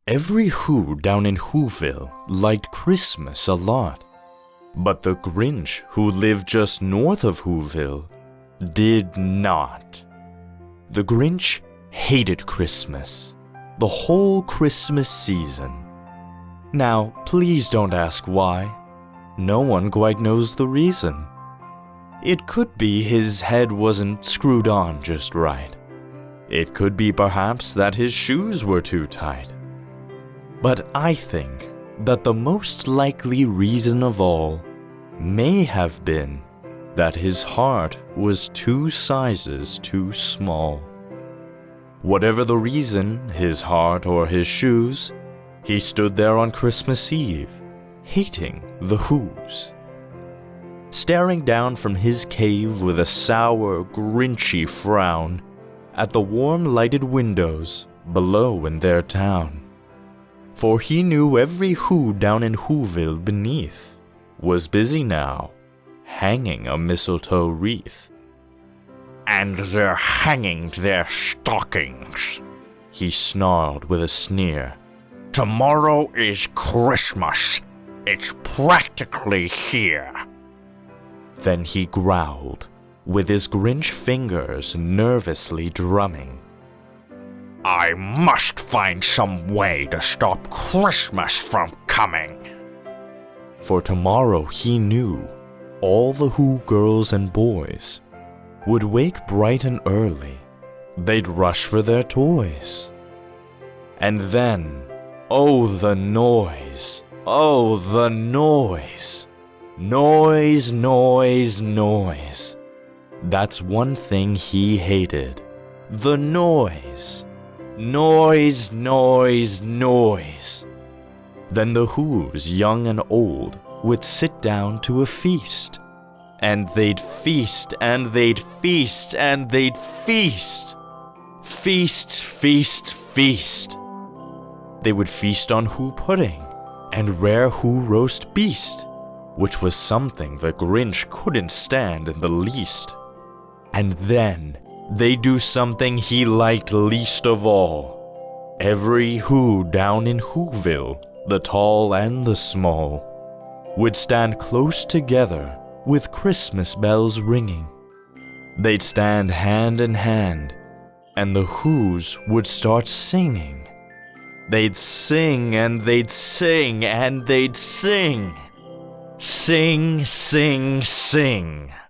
Every Who down in Whoville liked Christmas a lot. But the Grinch, who lived just north of Whoville, did not. The Grinch hated Christmas, the whole Christmas season. Now, please don't ask why. No one quite knows the reason. It could be his head wasn't screwed on just right. It could be perhaps that his shoes were too tight. But I think that the most likely reason of all may have been that his heart was 2 sizes too small. Whatever the reason, his heart or his shoes, he stood there on Christmas Eve, hating the Whos. Staring down from his cave with a sour, grinchy frown at the warm lighted windows below in their town. For he knew every Who down in Whoville beneath was busy now, hanging a mistletoe wreath. "And they're hanging their stockings," he snarled with a sneer. "Tomorrow is Christmas. It's practically here." Then he growled, with his Grinch fingers nervously drumming. "I must find some way to stop Christmas from coming." For tomorrow he knew all the Who girls and boys would wake bright and early. They'd rush for their toys. And then, oh the noise, oh the noise. Noise, noise, noise. That's one thing he hated. The noise. Noise, noise, noise. Then the Whos, young and old, would sit down to a feast. And they'd feast, and they'd feast, and they'd feast. Feast, feast, feast. They would feast on Who pudding and rare Who roast beast, which was something the Grinch couldn't stand in the least. And then they'd do something he liked least of all. Every Who down in Whoville, the tall and the small, would stand close together with Christmas bells ringing. They'd stand hand in hand, and the Whos would start singing. They'd sing and they'd sing and they'd sing. Sing, sing, sing.